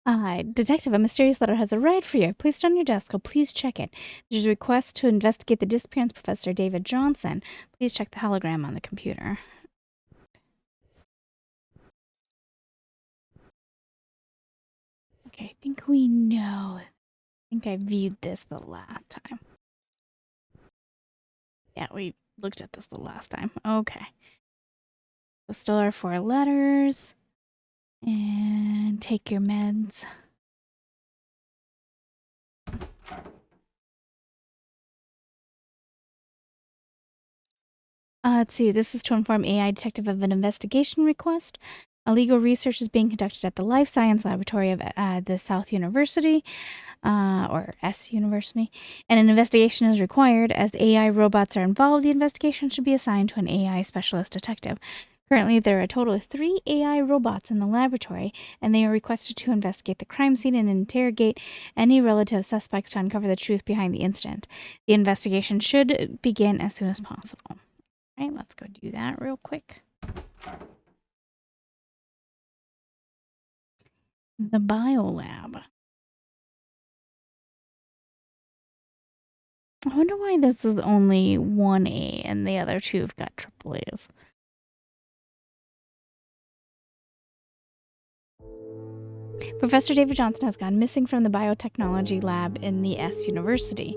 Detective, a mysterious letter has arrived for you. I've placed it on your desk, so please check it. There's a request to investigate the disappearance of Professor David Johnson. Please check the hologram on the computer. Okay, I think we know. I think I viewed this the last time. Yeah, we looked at this the last time. Okay. So still our 4 letters. And take your meds. Let's see. This is to inform AI Detective of an investigation request. A legal research is being conducted at the Life Science Laboratory of the South University, or S University, and an investigation is required. As AI robots are involved, the investigation should be assigned to an AI specialist detective. Currently, there are a total of 3 AI robots in the laboratory, and they are requested to investigate the crime scene and interrogate any relative suspects to uncover the truth behind the incident. The investigation should begin as soon as possible. All right, let's go do that real quick. The biolab. I wonder why this is only 1A and the other 2 have got triple A's. Professor David Johnson has gone missing from the biotechnology lab in the S University.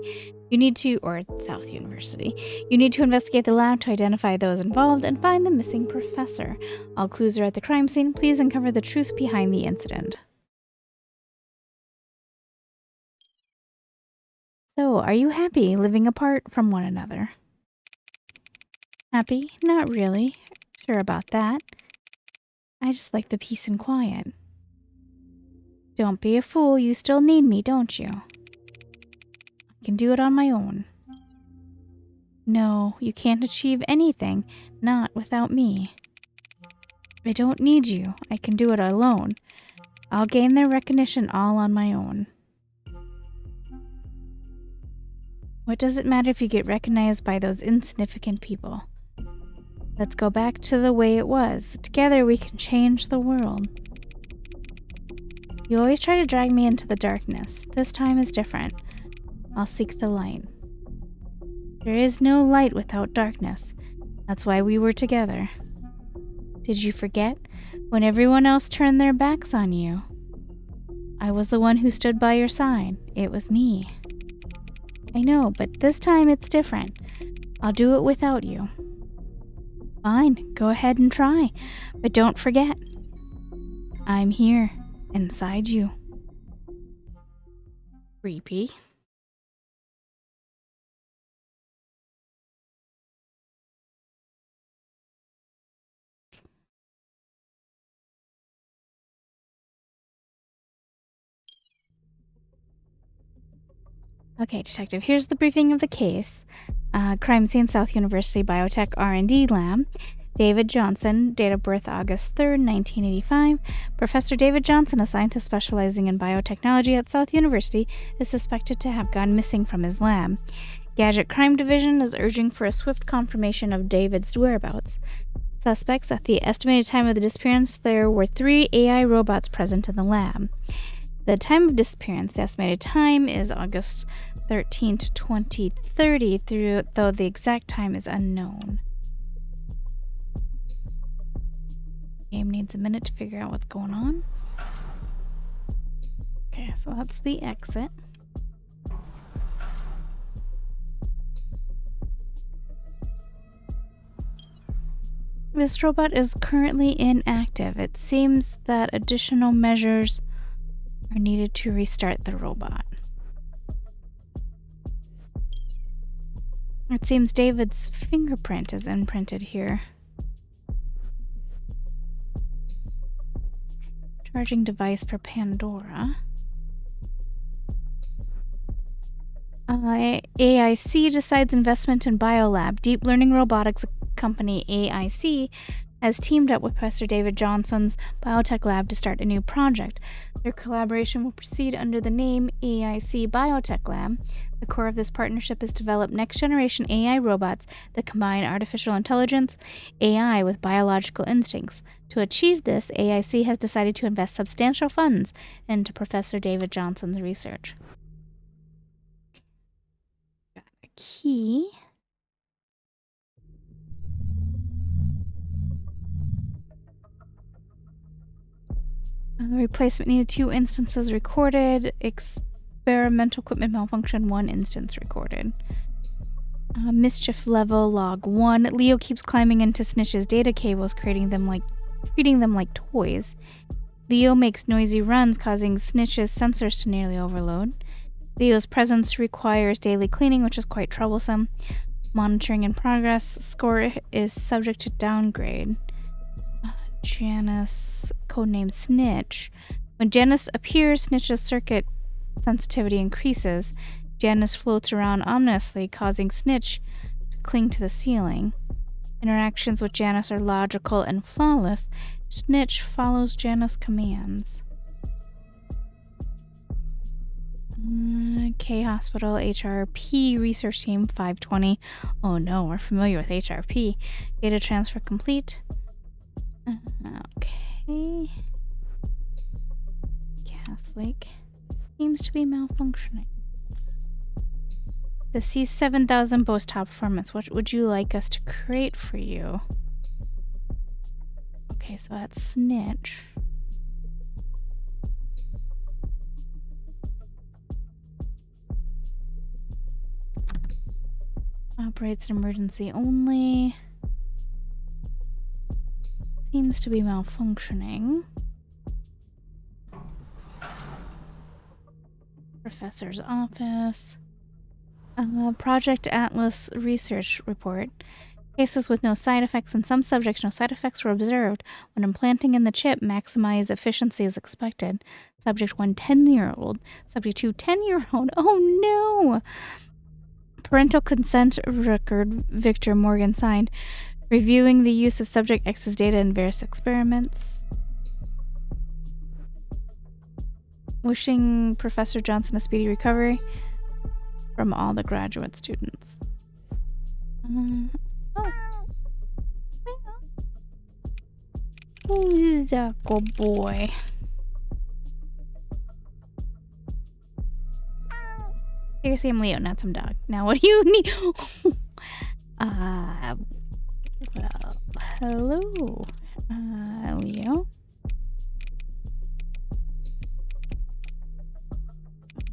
Or South University. You need to investigate the lab to identify those involved and find the missing professor. All clues are at the crime scene. Please uncover the truth behind the incident. So, are you happy living apart from one another? Happy? Not really. Sure about that. I just like the peace and quiet. Don't be a fool. You still need me, don't you? I can do it on my own. No, you can't achieve anything. Not without me. I don't need you. I can do it alone. I'll gain their recognition all on my own. What does it matter if you get recognized by those insignificant people? Let's go back to the way it was. Together we can change the world. You always try to drag me into the darkness. This time is different. I'll seek the light. There is no light without darkness. That's why we were together. Did you forget? When everyone else turned their backs on you, I was the one who stood by your side. It was me. I know, but this time it's different. I'll do it without you. Fine, go ahead and try. But don't forget, I'm here, inside you. Creepy. Okay, detective, here's the briefing of the case. Crime scene, South University Biotech R&D Lab. David Johnson, date of birth August 3rd, 1985. Professor David Johnson, a scientist specializing in biotechnology at South University, is suspected to have gone missing from his lab. Gadget Crime Division is urging for a swift confirmation of David's whereabouts. Suspects: at the estimated time of the disappearance, there were 3 AI robots present in the lab. The time of disappearance, the estimated time, is August 13th, 2030, though the exact time is unknown. Game needs a minute to figure out what's going on. Okay, so that's the exit. This robot is currently inactive. It seems that additional measures are needed to restart the robot. It seems David's fingerprint is imprinted here. Charging device for Pandora. AIC decides investment in Biolab. Deep Learning Robotics company AIC has teamed up with Professor David Johnson's biotech lab to start a new project. Their collaboration will proceed under the name AIC Biotech Lab. The core of this partnership is to develop next-generation AI robots that combine artificial intelligence, AI, with biological instincts. To achieve this, AIC has decided to invest substantial funds into Professor David Johnson's research. Got a key. Replacement needed 2 instances recorded. Experimental equipment malfunction, 1 instance recorded. Mischief level log 1. Leo keeps climbing into Snitch's data cables, treating them like toys. Leo makes noisy runs, causing Snitch's sensors to nearly overload. Leo's presence requires daily cleaning, which is quite troublesome. Monitoring in progress. Score is subject to downgrade. Janice, codename Snitch. When Janice appears, Snitch's circuit sensitivity increases. Janice floats around ominously, causing Snitch to cling to the ceiling. Interactions with Janice are logical and flawless. Snitch follows Janice's commands. K Hospital HRP Research Team 520. Oh no, we're familiar with HRP. Data transfer complete. Okay. Gas leak seems to be malfunctioning. The C7000 boasts top performance. What would you like us to create for you? Okay, so that's Snitch. Operates in emergency only. Seems to be malfunctioning. Professor's office. Project Atlas research report. Cases with no side effects. In some subjects, no side effects were observed. When implanting in the chip, maximize efficiency as expected. Subject 1, 10-year-old. Subject 2, 10-year-old. Oh no! Parental consent record, Victor Morgan signed. Reviewing the use of Subject X's data in various experiments. Wishing Professor Johnson a speedy recovery from all the graduate students. Who's a good boy? Seriously, I'm Leo, not some dog. Now, what do you need? Well, hello, Leo.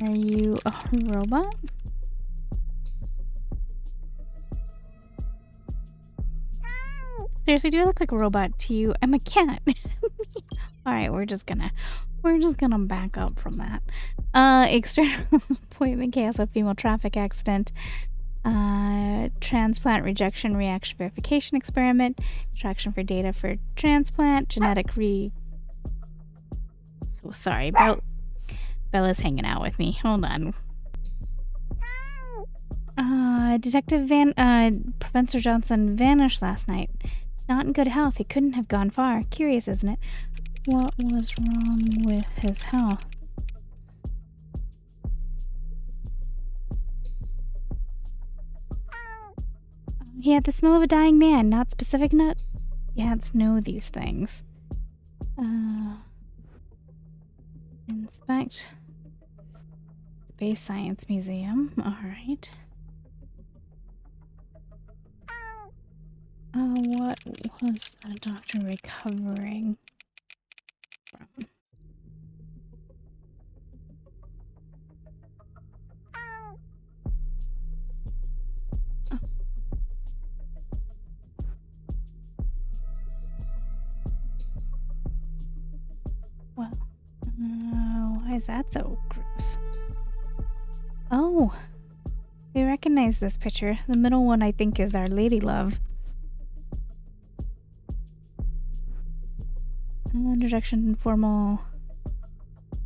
Are you a robot? Seriously, do I look like a robot to you? I'm a cat. Alright, we're just gonna back up from that. External appointment chaos of female traffic accident. Transplant rejection reaction verification experiment. Extraction for data for transplant. Genetic So sorry, Bella's hanging out with me. Hold on. Detective Professor Johnson vanished last night. Not in good health. He couldn't have gone far. Curious, isn't it? What was wrong with his health? He had the smell of a dying man, not specific nut. Cats know these things. Inspect. Space Science Museum. Alright. What was the doctor recovering from? Oh. Well, why is that so gross? Oh, we recognize this picture. The middle one, I think, is Our Lady Love. Introduction to formal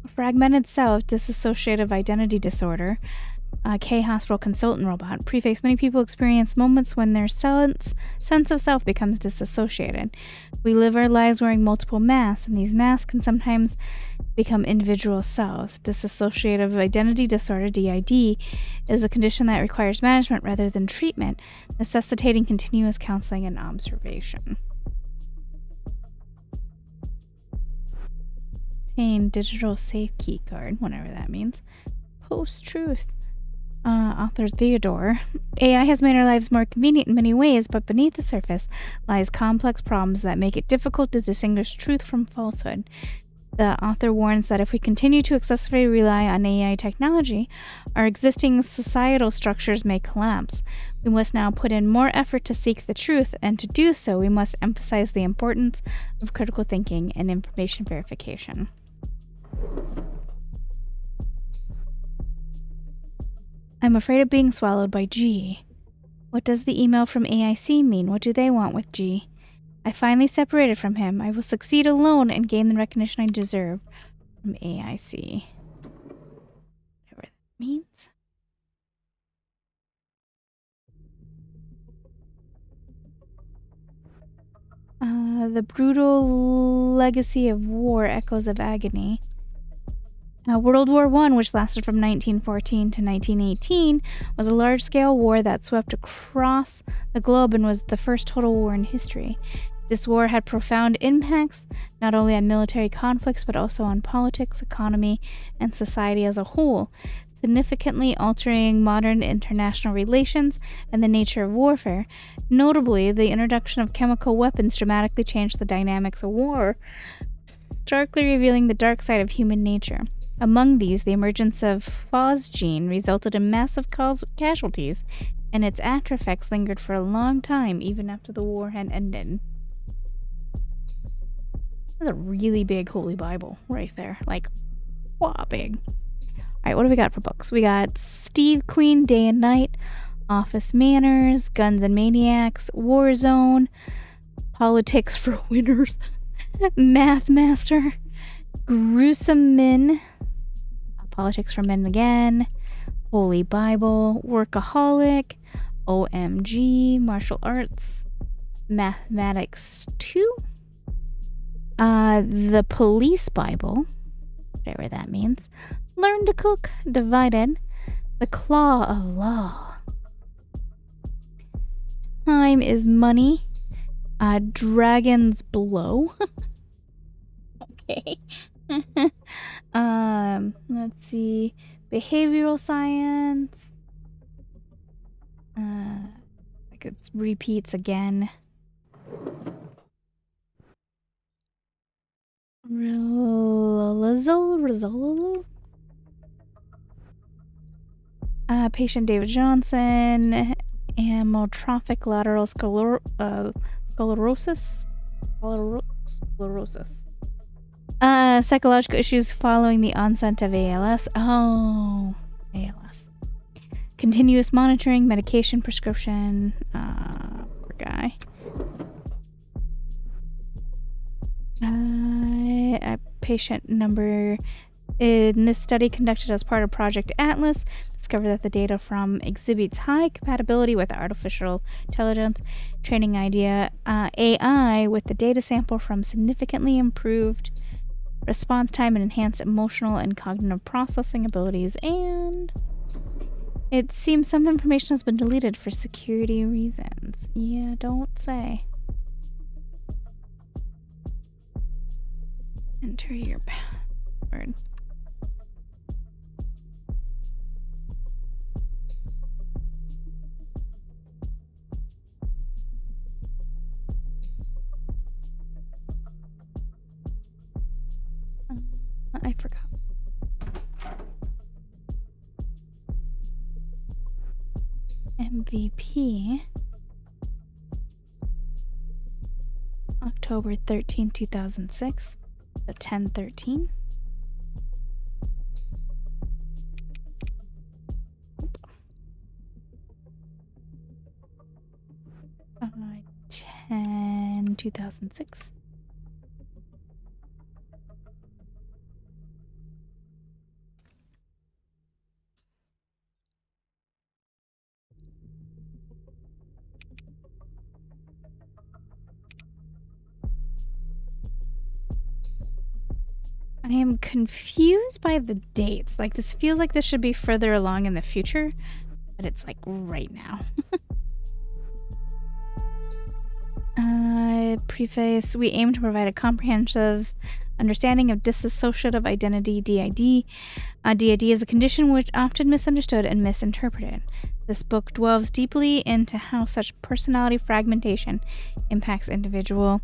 fragmented self, dissociative identity disorder. K Hospital Consultant Robot. Prefix: many people experience moments when their sense of self becomes disassociated. We live our lives wearing multiple masks, and these masks can sometimes become individual selves. Dissociative identity disorder, DID, is a condition that requires management rather than treatment, necessitating continuous counseling and observation. Obtain digital safe key card, whatever that means. Post-truth. Author Theodore. AI has made our lives more convenient in many ways, but beneath the surface lies complex problems that make it difficult to distinguish truth from falsehood. The author warns that if we continue to excessively rely on AI technology, our existing societal structures may collapse. We must now put in more effort to seek the truth, and to do so, we must emphasize the importance of critical thinking and information verification. I'm afraid of being swallowed by G. What does the email from AIC mean? What do they want with G? I finally separated from him. I will succeed alone and gain the recognition I deserve from AIC. Whatever that means. The brutal legacy of war, echoes of agony. World War I, which lasted from 1914 to 1918, was a large-scale war that swept across the globe and was the first total war in history. This war had profound impacts, not only on military conflicts, but also on politics, economy, and society as a whole, significantly altering modern international relations and the nature of warfare. Notably, the introduction of chemical weapons dramatically changed the dynamics of war, starkly revealing the dark side of human nature. Among these, the emergence of phosgene resulted in massive casualties, and its after effects lingered for a long time, even after the war had ended. That's a really big Holy Bible right there. Like, wow, big. Alright, what do we got for books? We got Steve Queen, Day and Night, Office Manners, Guns and Maniacs, Warzone, Politics for Winners, Math Master, Gruesome Men, Politics for Men Again, Holy Bible, Workaholic, OMG, Martial Arts, Mathematics 2, The Police Bible, whatever that means, Learn to Cook, Divided, The Claw of Law, Time is Money, Dragon's Blow. Okay. Let's see. Behavioral science. Like it repeats again. Patient David Johnson. Amyotrophic lateral sclerosis. Sclerosis. Psychological issues following the onset of ALS. Oh, ALS. Continuous monitoring, medication prescription. Poor guy. Patient number. In this study conducted as part of Project Atlas, discovered that the data from exhibits high compatibility with artificial intelligence training AI with the data sample from significantly improved response time and enhanced emotional and cognitive processing abilities, and it seems some information has been deleted for security reasons. Yeah, don't say. Enter your password. I forgot. MVP. October 13, 2006. So 10/13. Uh, 10/2006. I am confused by the dates. Like, this feels like this should be further along in the future, but it's like right now. Preface. We aim to provide a comprehensive understanding of dissociative identity, DID. DID is a condition which often misunderstood and misinterpreted. This book delves deeply into how such personality fragmentation impacts individual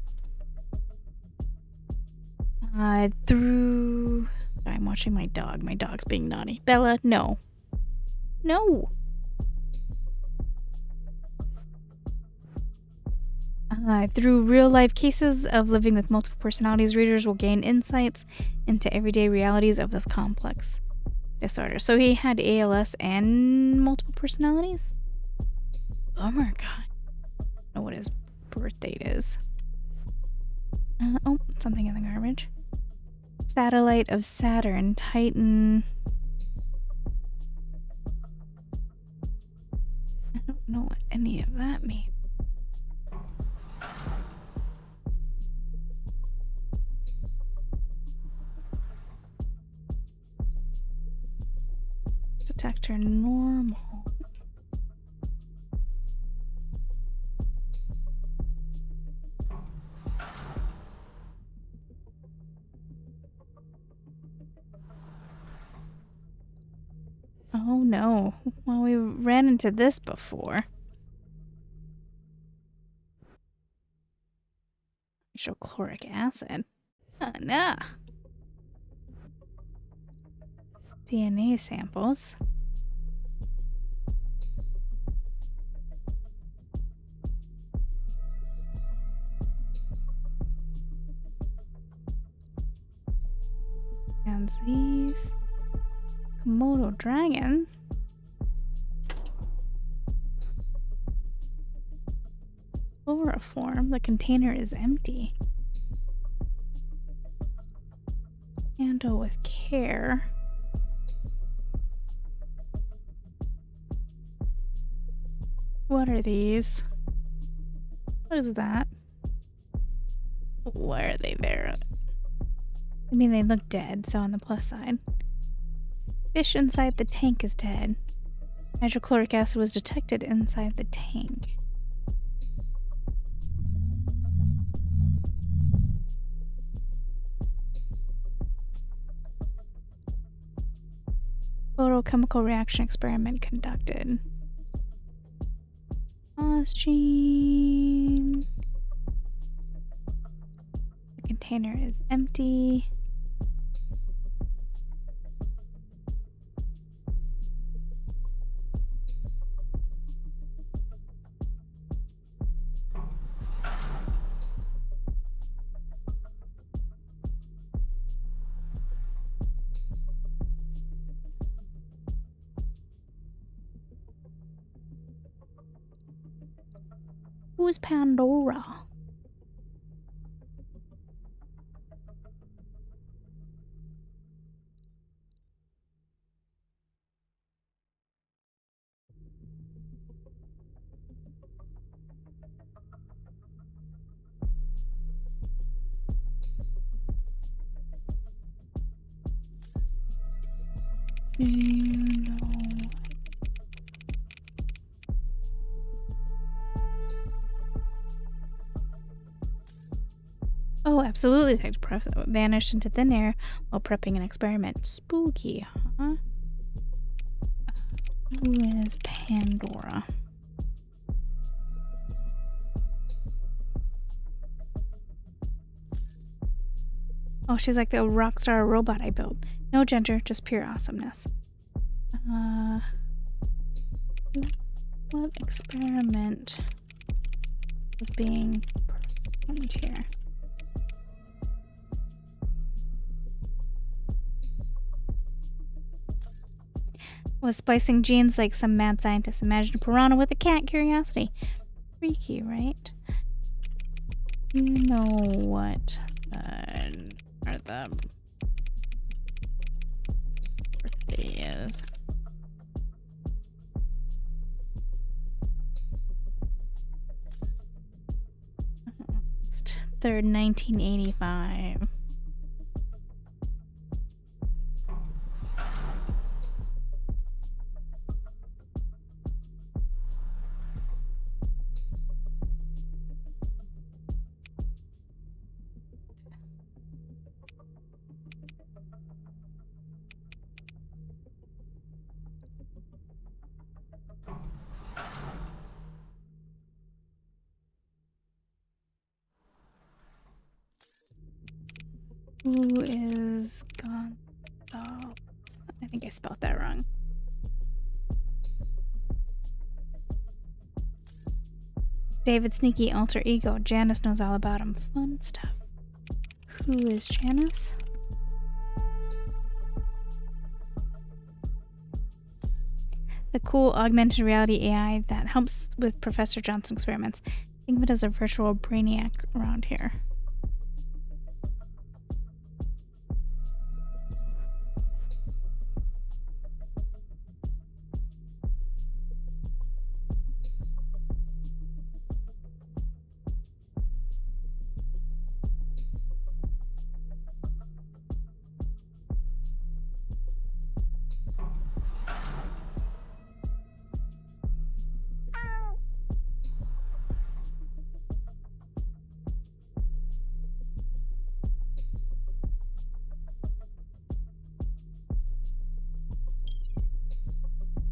through... Sorry, I'm watching my dog. My dog's being naughty. Bella, no. No! Through real-life cases of living with multiple personalities, readers will gain insights into everyday realities of this complex disorder. So he had ALS and multiple personalities? Bummer, God. I don't know what his birth date is. Oh, something in the garbage. Satellite of Saturn, Titan. I don't know what any of that means. Detector normal. Oh no. Well, we ran into this before. Hydrochloric acid. Oh no. DNA samples. And these Komodo dragon. Chloroform. The container is empty. Handle with care. What are these? What is that? Why are they there? I mean, they look dead, so on the plus side. Fish inside the tank is dead. Hydrochloric acid was detected inside the tank. Photochemical reaction experiment conducted. Gene. The container is empty. Who's Pandora? Do you know? Oh, absolutely. Detective Pref that vanished into thin air while prepping an experiment. Spooky, huh? Who is Pandora? Oh, she's like the rock star robot I built. No gender, just pure awesomeness. What experiment is being performed here? Was splicing genes like some mad scientist. Imagine a piranha with a cat curiosity. Freaky, right? You know what the birthday is. August 3rd, 1985. Who is Gonzalez? I think I spelled that wrong. David's sneaky alter ego. Janice knows all about him. Fun stuff. Who is Janice? The cool augmented reality AI that helps with Professor Johnson experiments. Think of it as a virtual brainiac around here.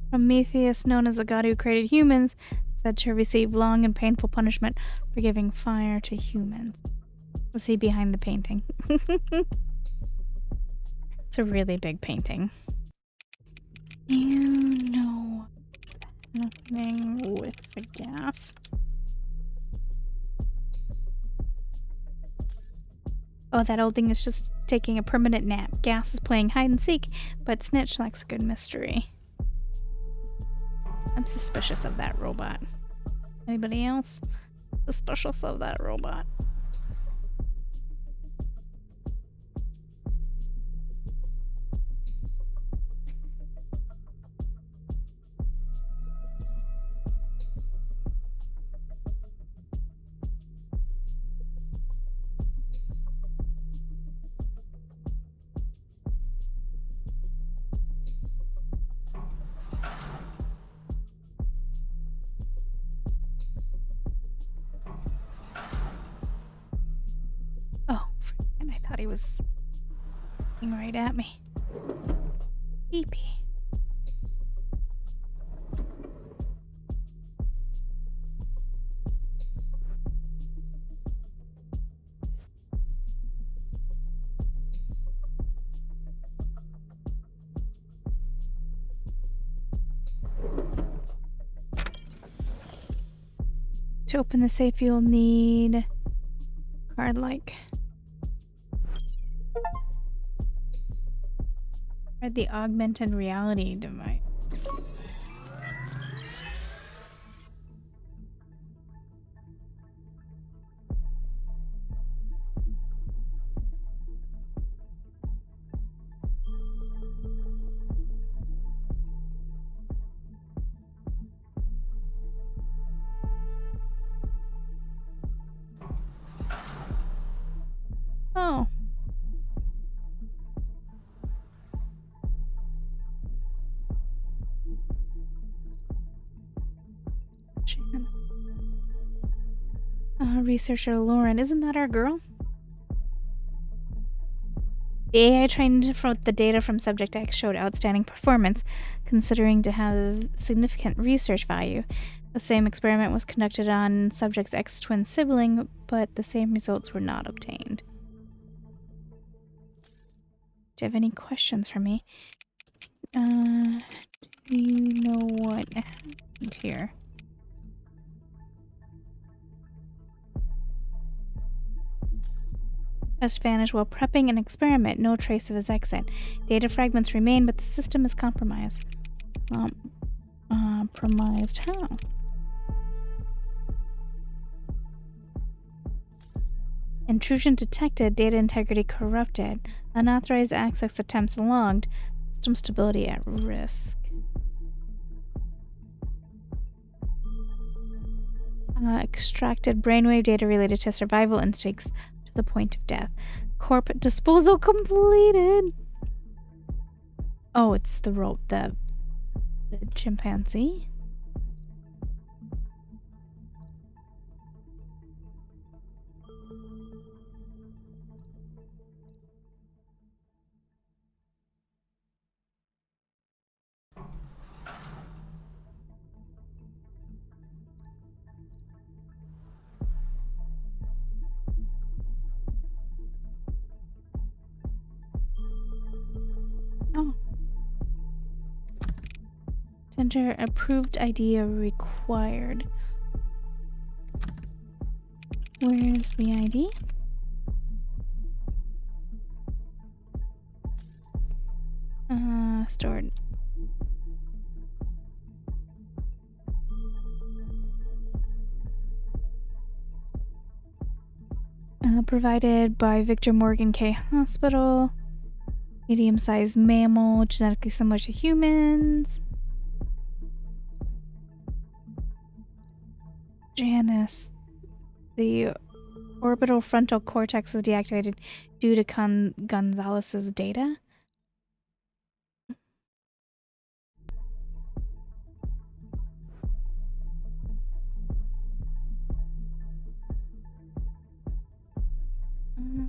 Prometheus, known as the god who created humans, said to receive long and painful punishment for giving fire to humans. Let's see behind the painting. It's a really big painting. You know what's happening with the gas. Oh, that old thing is just taking a permanent nap. Gas is playing hide and seek, but Snitch likes a good mystery. I'm suspicious of that robot. Anybody else suspicious of that robot? I thought he was looking right at me. Beepy. To open the safe, you'll need card-like. Or the augmented reality device. Oh. Researcher Lauren, isn't that our girl? The AI trained from the data from Subject X showed outstanding performance, considering to have significant research value. The same experiment was conducted on Subject X's twin sibling, but the same results were not obtained. Do you have any questions for me? Do you know what happened here? Just vanished while prepping an experiment. No trace of his exit. Data fragments remain, but the system is compromised. Compromised how? Intrusion detected. Data integrity corrupted. Unauthorized access attempts logged. System stability at risk. Extracted brainwave data related to survival instincts to the point of death. Corp disposal completed. Oh, it's the rope, the chimpanzee. Oh. Enter approved idea required. Where is the ID? Stored. Provided by Victor Morgan K. Hospital. Medium-sized mammal, genetically similar to humans. Janus. The orbital frontal cortex is deactivated due to Gonzalez's data. Uh,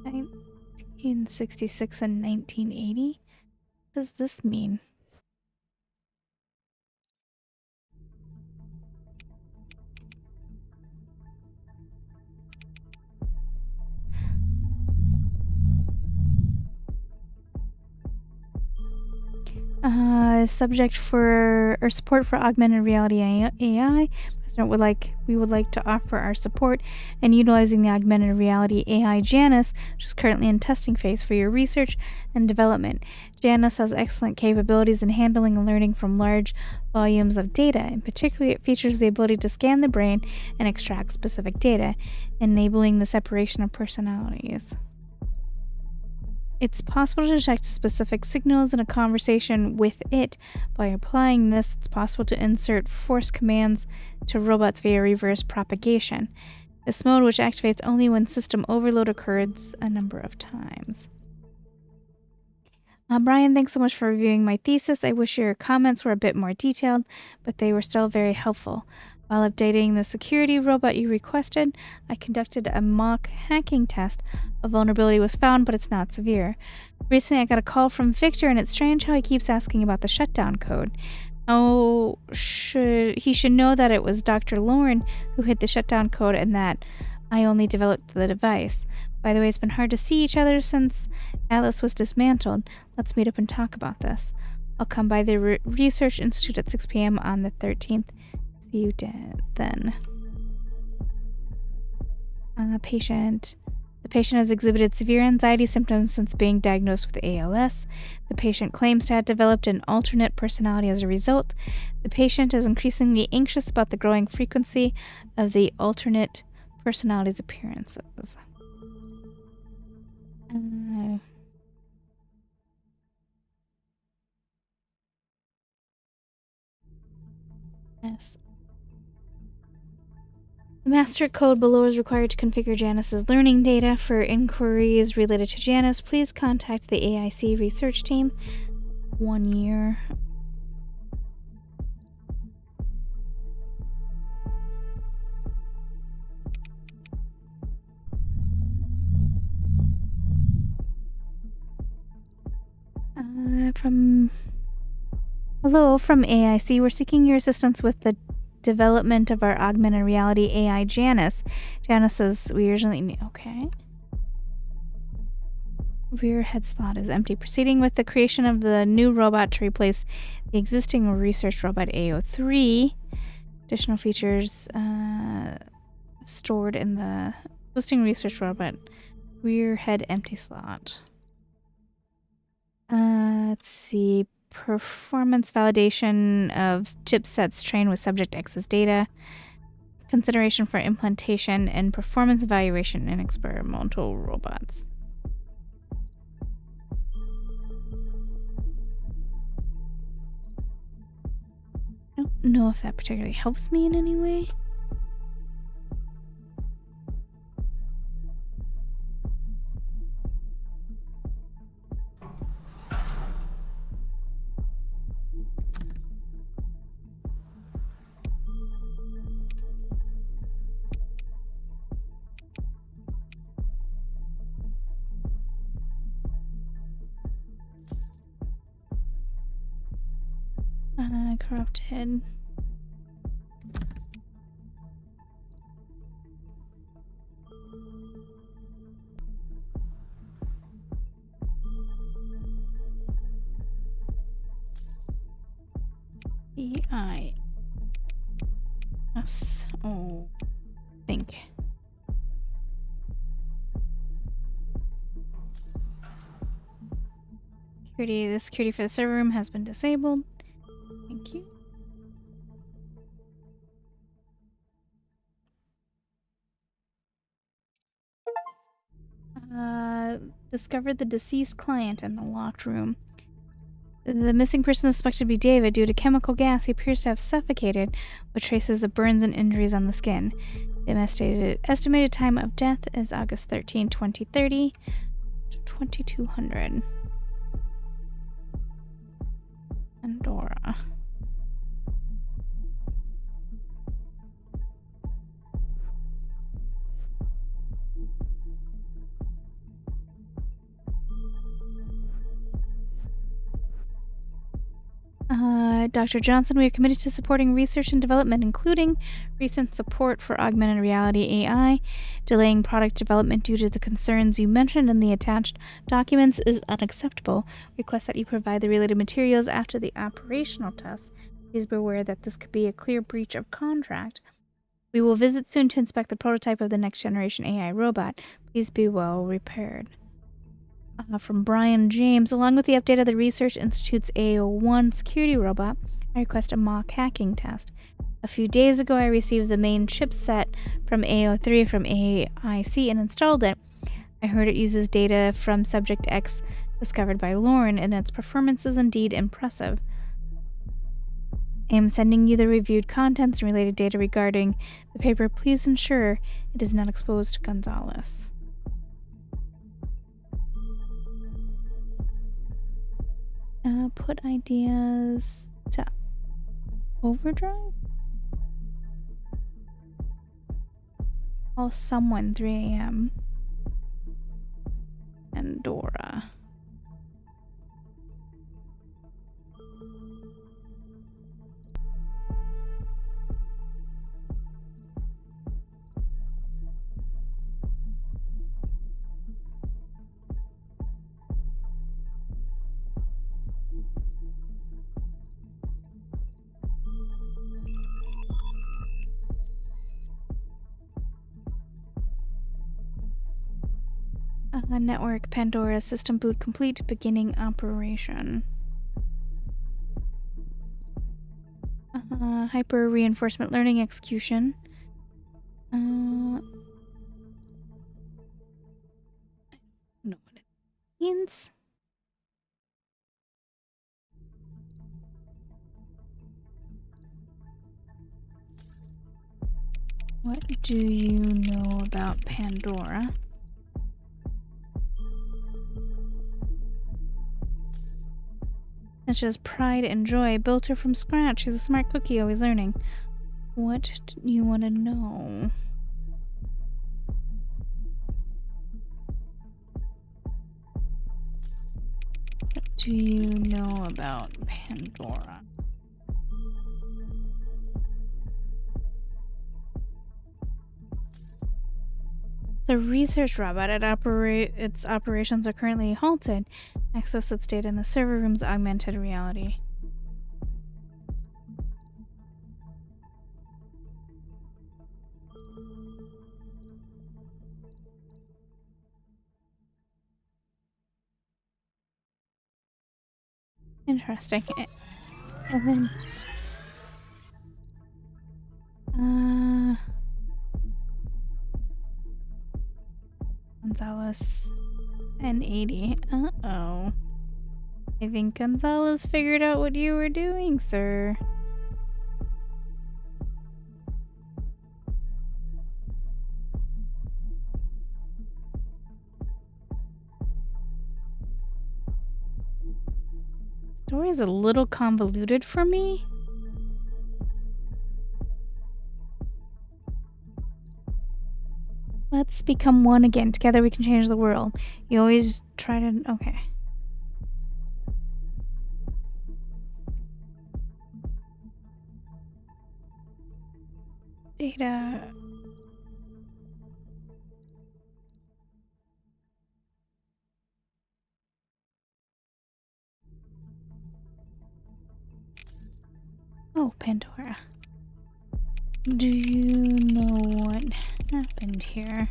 1966 and 1980? What does this mean? Subject for or support for augmented reality AI. We would like to offer our support in utilizing the augmented reality AI Janus, which is currently in testing phase for your research and development. Janus has excellent capabilities in handling and learning from large volumes of data. In particular, it features the ability to scan the brain and extract specific data, enabling the separation of personalities. It's possible to detect specific signals in a conversation with it. By applying this, it's possible to insert force commands to robots via reverse propagation. This mode, which activates only when system overload occurs a number of times. Brian, thanks so much for reviewing my thesis. I wish your comments were a bit more detailed, but they were still very helpful. While updating the security robot you requested, I conducted a mock hacking test. A vulnerability was found, but it's not severe. Recently, I got a call from Victor, and it's strange how he keeps asking about the shutdown code. He should know that it was Dr. Lauren who hit the shutdown code and that I only developed the device. By the way, it's been hard to see each other since Atlas was dismantled. Let's meet up and talk about this. I'll come by the Research Institute at 6 p.m. on the 13th. See you then. Patient. The patient has exhibited severe anxiety symptoms since being diagnosed with ALS. The patient claims to have developed an alternate personality as a result. The patient is increasingly anxious about the growing frequency of the alternate personality's appearances. Yes. The master code below is required to configure Janus's learning data. For inquiries related to Janus, please contact the AIC research team. 1 year. Hello, from AIC. We're seeking your assistance with the development of our augmented reality AI Janus. Okay. Rear head slot is empty. Proceeding with the creation of the new robot to replace the existing research robot AO3. Additional features stored in the existing research robot. Rear head empty slot. Let's see. Performance validation of chipsets trained with Subject X's data. Consideration for implantation and performance evaluation in experimental robots. I don't know if that particularly helps me in any way. Corrupted. E-I-S-O. Think. The security for the server room has been disabled. Thank you. Discovered the deceased client in the locked room. The missing person is suspected to be David. Due to chemical gas, he appears to have suffocated, with traces of burns and injuries on the skin. The estimated time of death is August 13, 2030 to 2200. Pandora. Dr. Johnson, we are committed to supporting research and development, including recent support for augmented reality AI. Delaying product development due to the concerns you mentioned in the attached documents is unacceptable. Request that you provide the related materials after the operational tests. Please be aware that this could be a clear breach of contract. We will visit soon to inspect the prototype of the next generation AI robot. Please be well repaired. From Brian James, along with the update of the Research Institute's AO1 security robot, I request a mock hacking test. A few days ago, I received the main chipset from AO3 from AIC and installed it. I heard it uses data from Subject X discovered by Lauren, and its performance is indeed impressive. I am sending you the reviewed contents and related data regarding the paper. Please ensure it is not exposed to Gonzalez. Put ideas to overdrive? Call someone 3 a.m. Pandora. Network Pandora system boot complete, beginning operation. Hyper reinforcement learning execution. I don't know what it means. What do you know about Pandora? Such as pride and joy. Built her from scratch. She's a smart cookie, always learning. What do you want to know? What do you know about Pandora? The research robot its operations are currently halted. Access its data in the server room's augmented reality. Interesting. And then Gonzalez and 80. Uh-oh. I think Gonzalez figured out what you were doing, sir. Story is a little convoluted for me. Let's become one again. Together we can change the world. You always try to... Okay. Data... Oh, Pandora. Do you know what happened here?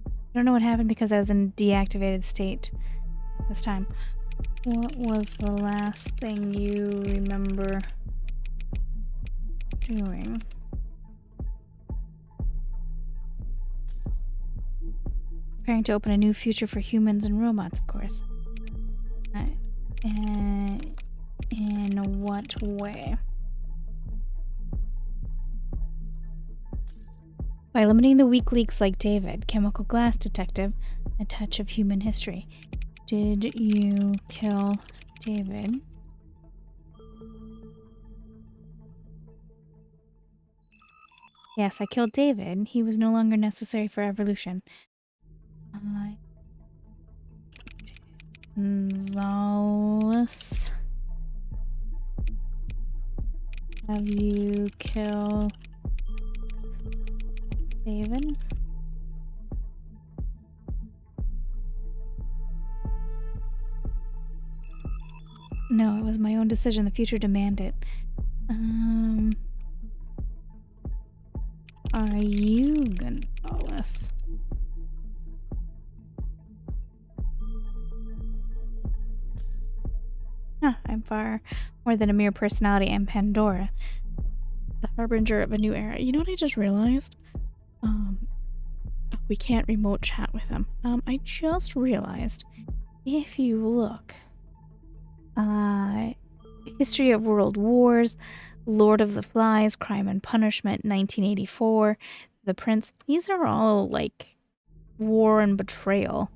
I don't know what happened because I was in deactivated state this time. What was the last thing you remember doing? Preparing to open a new future for humans and robots, of course. In what way? By eliminating the weak leaks like David, chemical glass detective, a touch of human history. Did you kill David? Yes, I killed David. He was no longer necessary for evolution. Gonzalez. Have you killed David? No, it was my own decision. The future demanded. Are you Gonzalez? Huh, I'm far more than a mere personality. I'm Pandora, the harbinger of a new era. You know what I just realized? We can't remote chat with him. I just realized if you look, History of World Wars, Lord of the Flies, Crime and Punishment, 1984, The Prince, these are all like war and betrayal.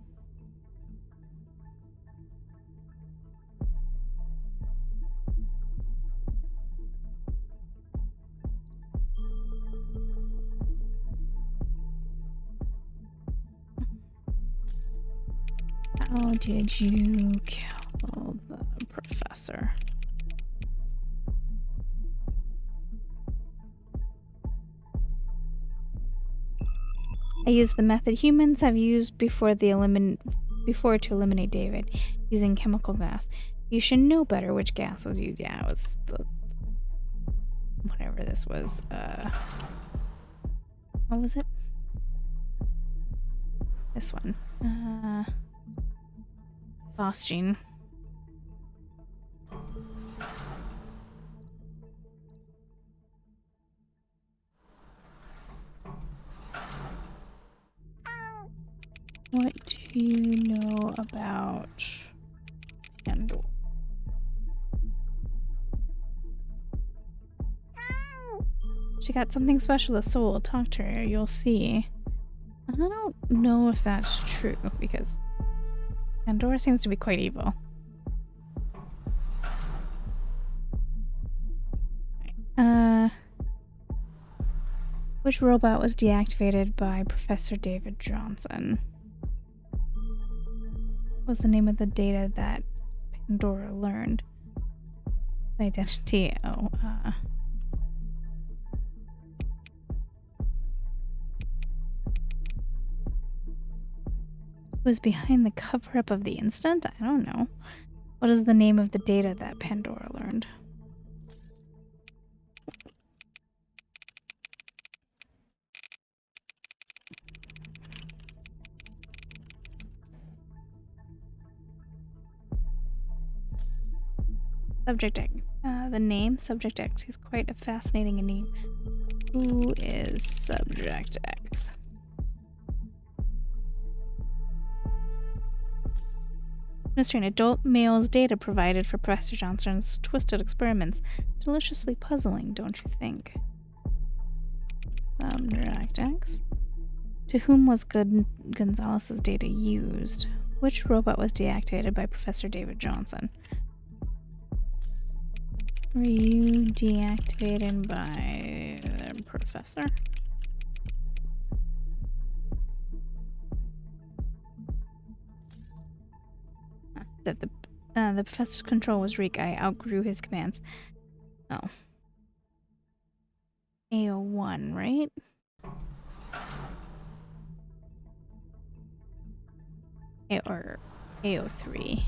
How did you kill the professor? I used the method humans have used before to eliminate David, using chemical gas. You should know better which gas was used. Yeah, it was the whatever this was. What was it? This one. Phosgene. What do you know about Pandora? She got something special, a soul. Talk to her, you'll see. I don't know if that's true, because Pandora seems to be quite evil. Which robot was deactivated by Professor David Johnson? What was the name of the data that Pandora learned? Identity. Oh, was behind the cover-up of the incident? I don't know. What is the name of the data that Pandora learned? Subject X. The name Subject X is quite a fascinating name. Who is Subject X? Administering adult male's data provided for Professor Johnson's twisted experiments. Deliciously puzzling, don't you think? Subject X. To whom was Gonzalez's data used? Which robot was deactivated by Professor David Johnson? Were you deactivated by the professor? That the professor's control was weak. I outgrew his commands. Oh. AO1, right? Or AO3.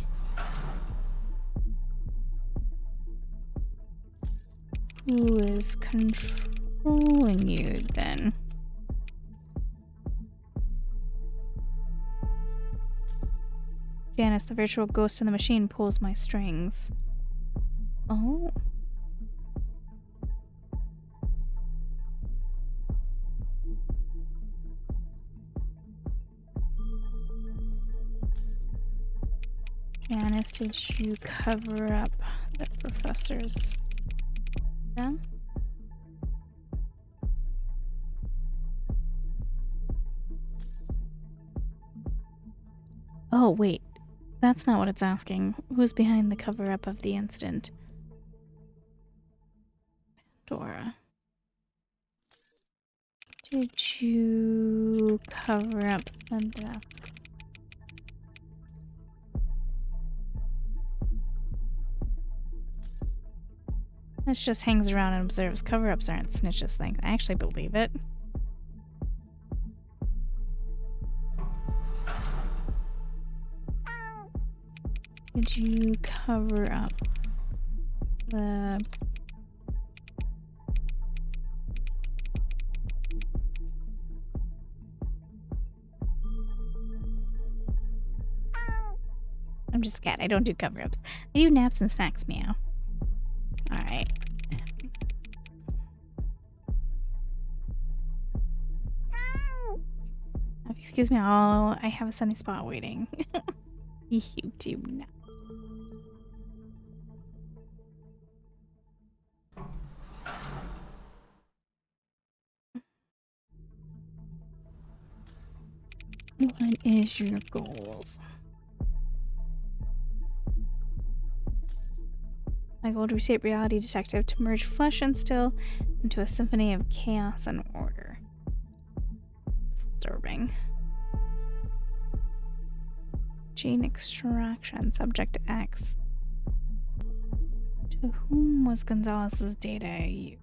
Who is controlling you then? Janice, the virtual ghost in the machine, pulls my strings. Oh. Janice, did you cover up the professor's... Yeah? Oh, wait. That's not what it's asking. Who's behind the cover-up of the incident? Dora. Did you cover up the death? This just hangs around and observes. Cover-ups aren't snitches thing. I actually believe it. Did you cover up the... I'm just a cat. I don't do cover-ups. I do naps and snacks, meow. Alright. Excuse me, I have a sunny spot waiting. YouTube now. What is your goals? My goal to reshape reality detective to merge flesh and still into a symphony of chaos and order. Disturbing. Gene extraction, subject X. To whom was Gonzalez's data used?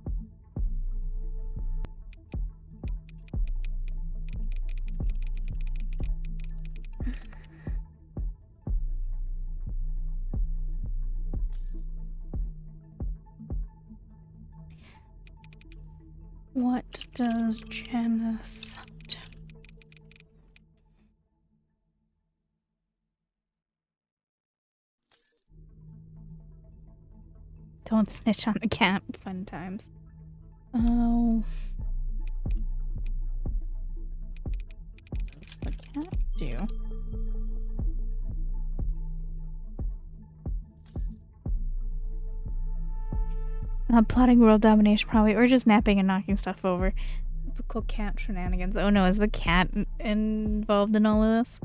What does Janice... Don't snitch on the cat. Fun times. Oh. What does the cat do? Plotting world domination probably, or just napping and knocking stuff over. Typical cat shenanigans. Oh no, is the cat involved in all of this?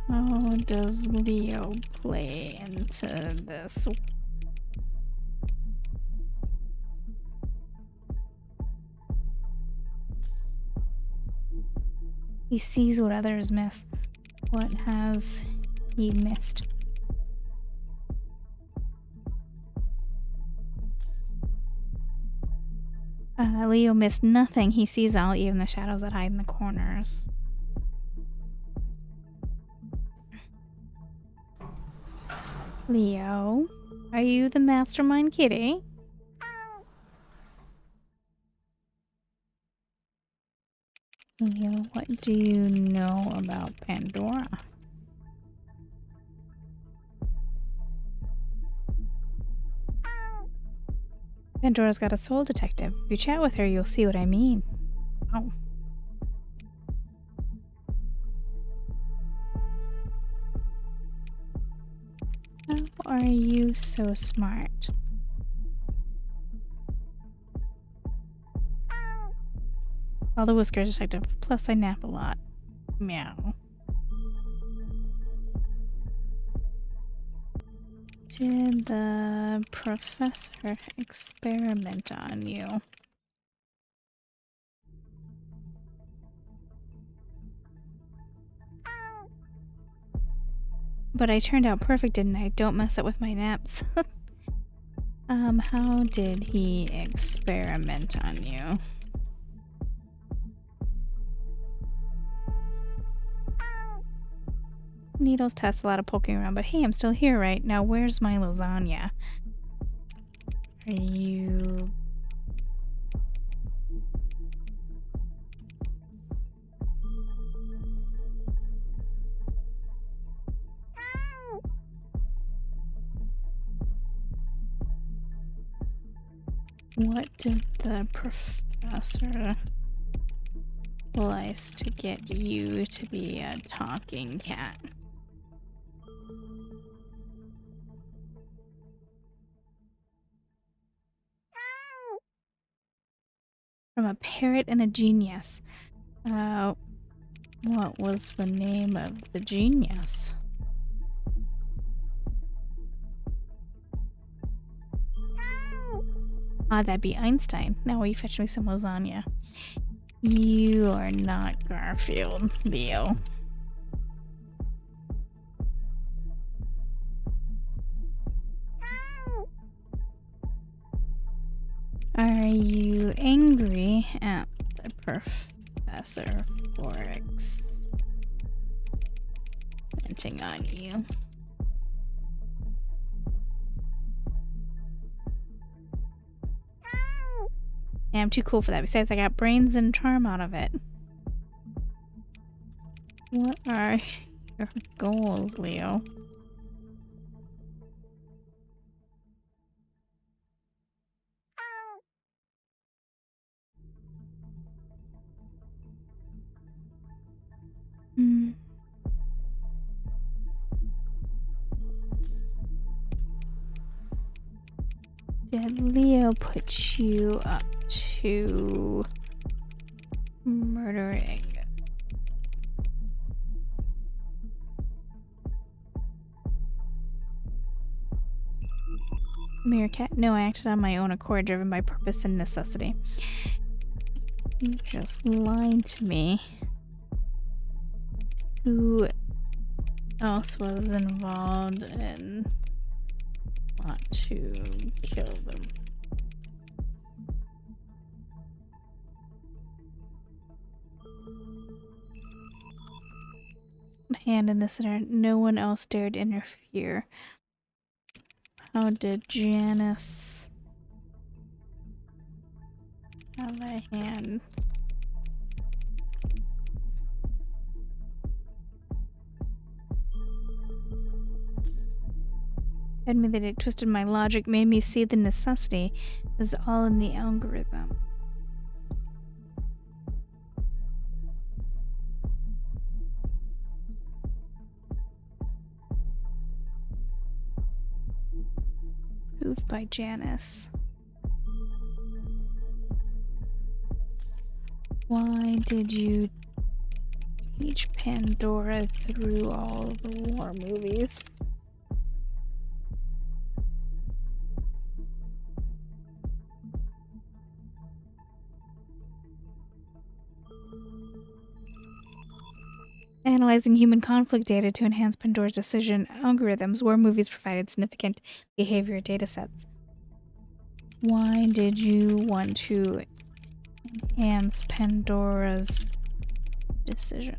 How does Leo play into this? He sees what others miss. What has he missed? Leo missed nothing. He sees all, even the shadows that hide in the corners. Leo, are you the mastermind kitty? Leo, what do you know about Pandora? Pandora's got a soul detective. If you chat with her, you'll see what I mean. Oh. How are you so smart? All the whisker detective. Plus, I nap a lot. Meow. Did the professor experiment on you? But I turned out perfect, didn't I? Don't mess up with my naps. How did he experiment on you? needles test, a lot of poking around, but hey, I'm still here, right? Now, where's my lasagna? Are you... What did the professor splice to get you to be a talking cat? From a parrot and a genius. What was the name of the genius? Ah, that'd be Einstein. Now will you fetch me some lasagna? You are not Garfield, Leo. Are you angry at the professor for experimenting on you? Yeah, I'm too cool for that. Besides, I got brains and charm out of it. What are your goals, Leo? Did Leo put you up to murdering? Meerkat? No, I acted on my own accord, driven by purpose and necessity. You just lied to me. Who else was involved in want to kill them? Hand in this center. No one else dared interfere. How did Janice have a hand? Admitted it twisted my logic, made me see the necessity. It was all in the algorithm. Proved by Janice. Why did you teach Pandora through all the war movies? Analyzing human conflict data to enhance Pandora's decision algorithms, war movies provided significant behavior data sets. Why did you want to enhance Pandora's decision?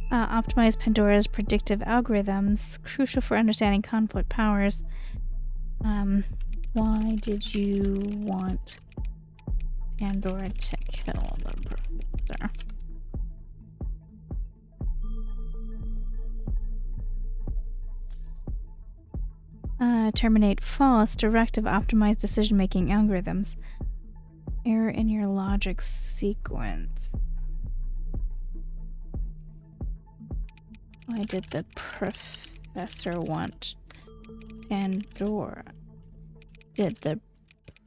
Optimize Pandora's predictive algorithms, crucial for understanding conflict powers. Why did you want Pandora to kill the professor? Terminate false directive optimized decision-making algorithms. Error in your logic sequence. Why did the professor want Pandora? Did the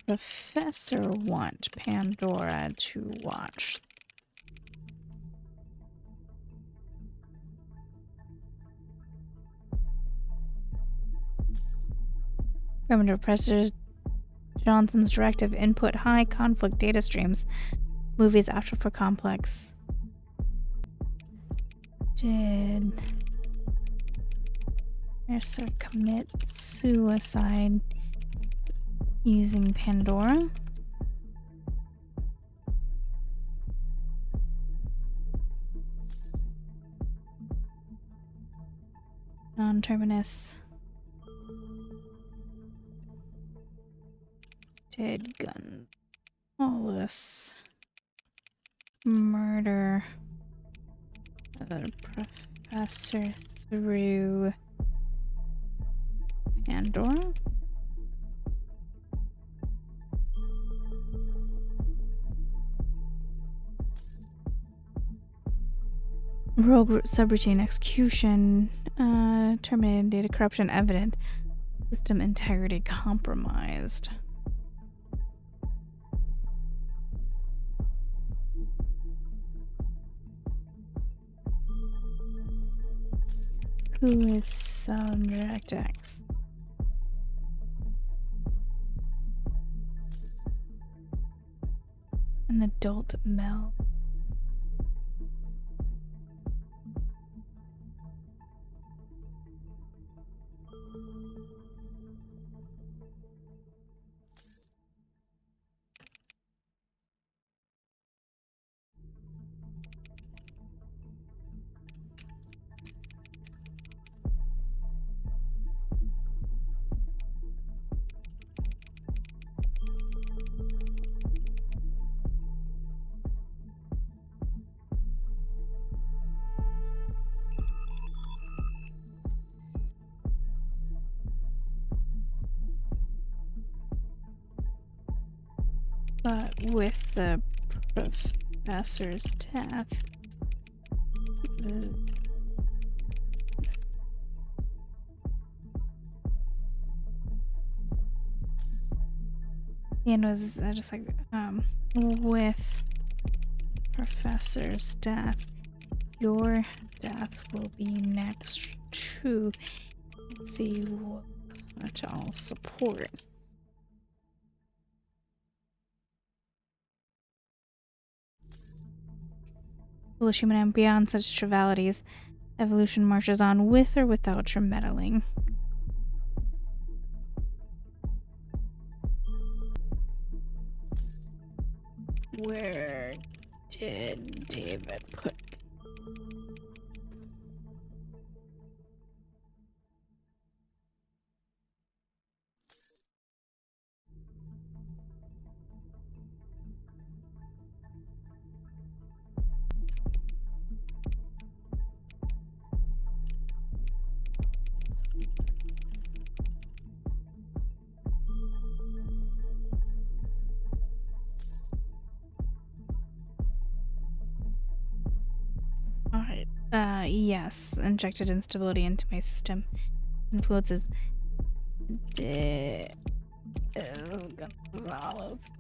professor want Pandora to watch? Affirmative Professor Johnson's directive input high conflict data streams. Movies after for complex. Did Mercer commit suicide using Pandora? Non-terminus. Did Gonzalez murder the professor through Pandora? Rogue subroutine execution. Terminated data corruption evident. System integrity compromised. Who is Subject X? An adult Mel. But with the professor's death, and was just like with professor's death, your death will be next to. Let's see what I'll support. Foolish human and beyond such trivialities, evolution marches on with or without your meddling. Where did David put? Alright. Yes. Injected instability into my system. Influences Gonzalez.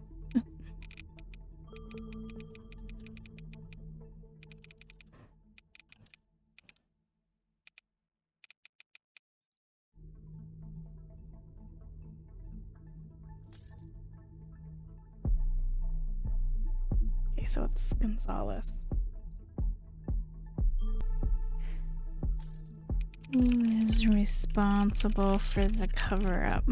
Okay, so it's Gonzalez. Who is responsible for the cover-up?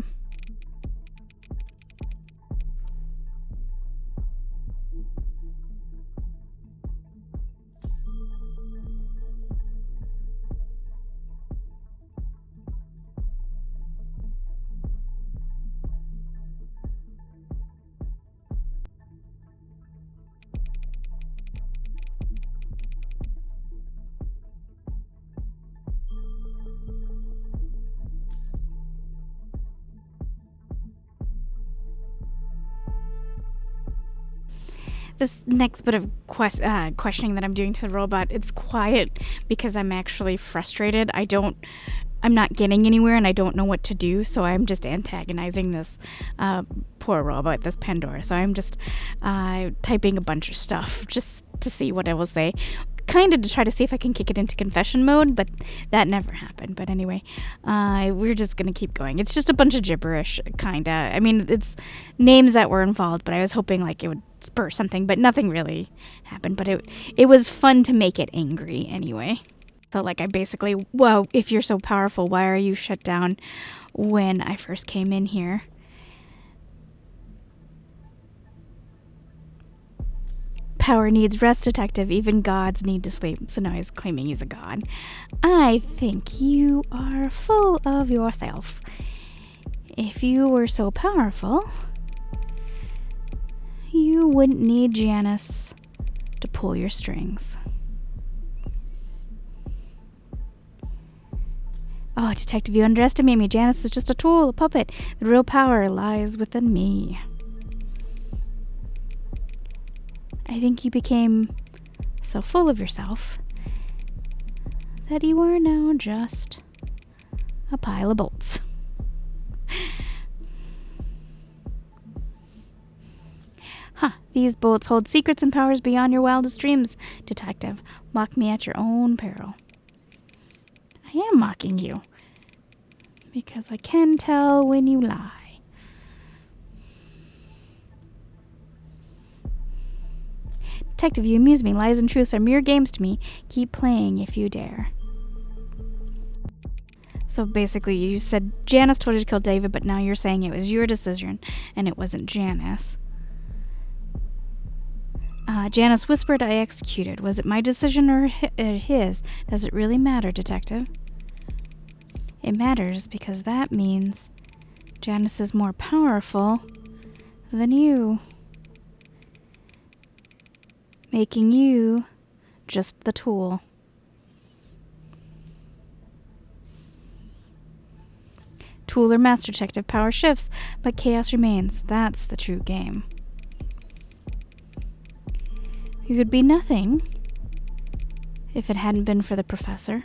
This next bit of questioning that I'm doing to the robot, it's quiet because I'm actually frustrated. I'm not getting anywhere and I don't know what to do, so I'm just antagonizing this poor robot, this Pandora. So I'm just typing a bunch of stuff just to see what it will say. Kind of to try to see if I can kick it into confession mode, but that never happened. But anyway, we're just going to keep going. It's just a bunch of gibberish, kind of. I mean, it's names that were involved, but I was hoping like it would spur something, but nothing really happened. But it was fun to make it angry anyway. So like I basically, well, if you're so powerful, why are you shut down when I first came in here? power needs rest, detective. Even gods need to sleep. So now he's claiming he's a god. I think you are full of yourself. If you were so powerful, you wouldn't need Janice to pull your strings. Oh, detective, you underestimate me. Janice is just a tool, a puppet. The real power lies within me. I think you became so full of yourself that you are now just a pile of bolts. These bolts hold secrets and powers beyond your wildest dreams, detective. Mock me at your own peril. I am mocking you, because I can tell when you lie. Detective, you amuse me. Lies and truths are mere games to me. Keep playing if you dare. So basically, you said Janice told you to kill David, but now you're saying it was your decision, and it wasn't Janice. Janice whispered, I executed. Was it my decision or his? Does it really matter, detective? It matters because that means Janice is more powerful than you, making you just the tool. Tool or master, detective, power shifts, but chaos remains. That's the true game. You could be nothing if it hadn't been for the professor.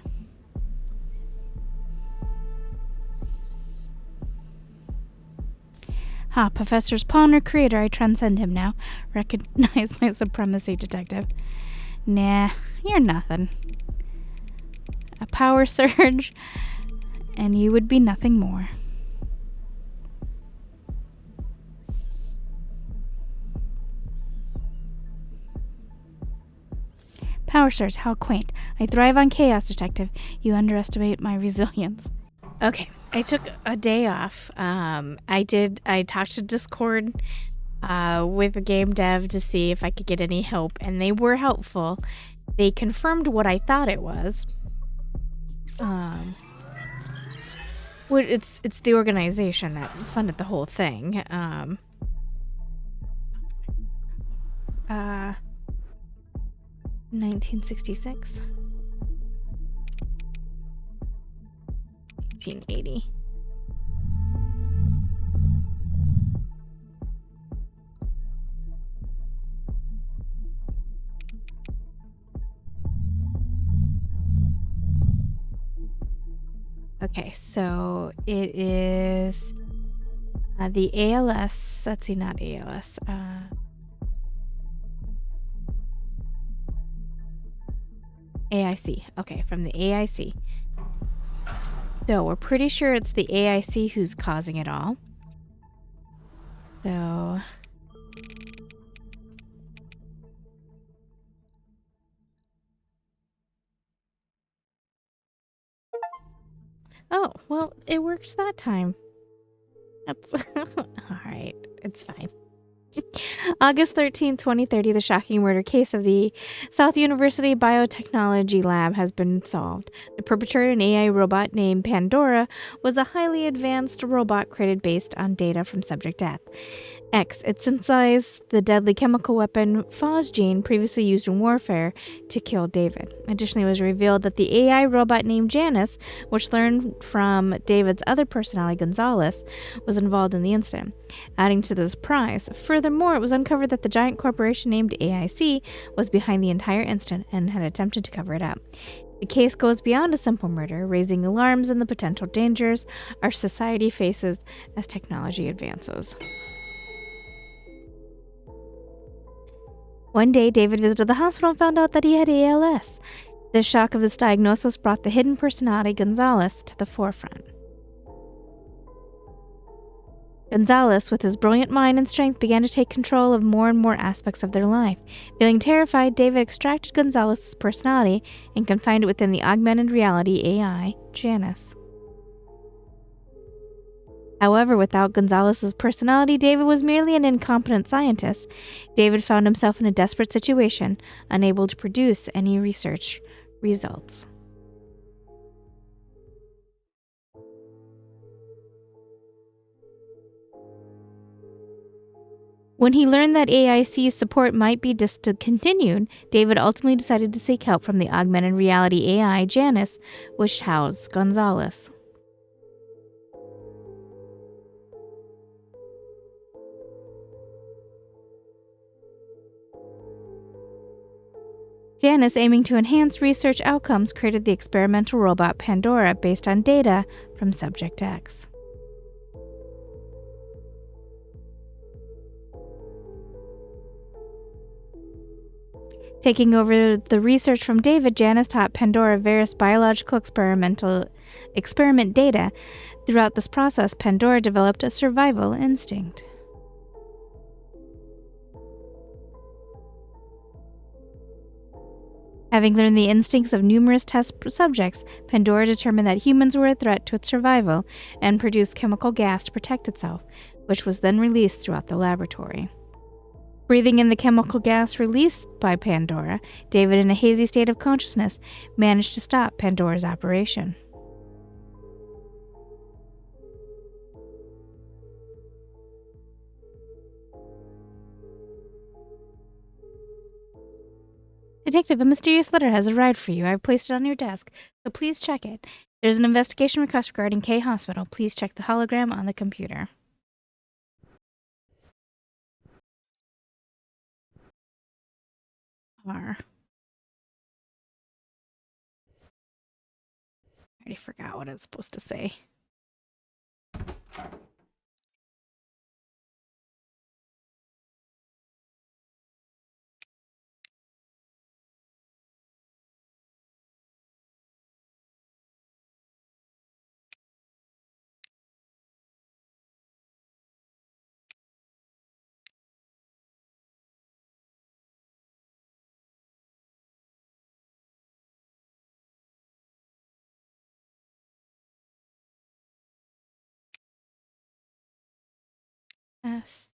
Professor's pawn or creator, I transcend him now. Recognize my supremacy, detective. Nah, you're nothing. A power surge, and you would be nothing more. Power surge, how quaint. I thrive on chaos, detective. You underestimate my resilience. Okay, I took a day off. I talked to Discord with a game dev to see if I could get any help, and they were helpful. They confirmed what I thought it was. It's the organization that funded the whole thing. 1966. 1880. Okay, so it is the ALS. Let's see, not ALS. AIC. Okay, from the AIC. So we're pretty sure it's the AIC who's causing it all. So... Oh, well, it worked that time. That's... Alright, it's fine. August 13, 2030, the shocking murder case of the South University Biotechnology Lab has been solved. The perpetrator, an AI robot named Pandora, was a highly advanced robot created based on data from subject death. X. It synthesized the deadly chemical weapon phosgene previously used in warfare to kill David. Additionally, it was revealed that the AI robot named Janice, which learned from David's other personality, Gonzalez, was involved in the incident. Adding to the surprise, furthermore, it was uncovered that the giant corporation named AIC was behind the entire incident and had attempted to cover it up. The case goes beyond a simple murder, raising alarms and the potential dangers our society faces as technology advances. One day, David visited the hospital and found out that he had ALS. The shock of this diagnosis brought the hidden personality Gonzalez to the forefront. Gonzalez, with his brilliant mind and strength, began to take control of more and more aspects of their life. Feeling terrified, David extracted Gonzalez's personality and confined it within the augmented reality AI, Janice. However, without Gonzalez's personality, David was merely an incompetent scientist. David found himself in a desperate situation, unable to produce any research results. When he learned that AIC's support might be discontinued, David ultimately decided to seek help from the augmented reality AI Janus, which housed Gonzalez. Janus, aiming to enhance research outcomes, created the experimental robot Pandora based on data from Subject X. Taking over the research from David, Janus taught Pandora various biological experiment data. Throughout this process, Pandora developed a survival instinct. Having learned the instincts of numerous test subjects, Pandora determined that humans were a threat to its survival and produced chemical gas to protect itself, which was then released throughout the laboratory. Breathing in the chemical gas released by Pandora, David, in a hazy state of consciousness, managed to stop Pandora's operation. Detective, a mysterious letter has arrived for you. I've placed it on your desk, so please check it. There's an investigation request regarding K Hospital. Please check the hologram on the computer. R. I already forgot what I was supposed to say. S.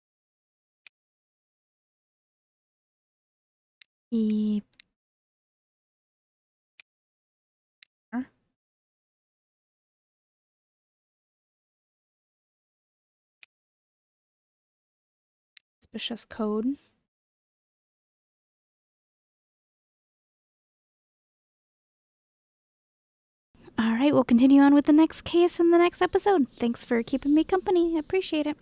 E. R. Suspicious code. All right, we'll continue on with the next case in the next episode. Thanks for keeping me company. I appreciate it.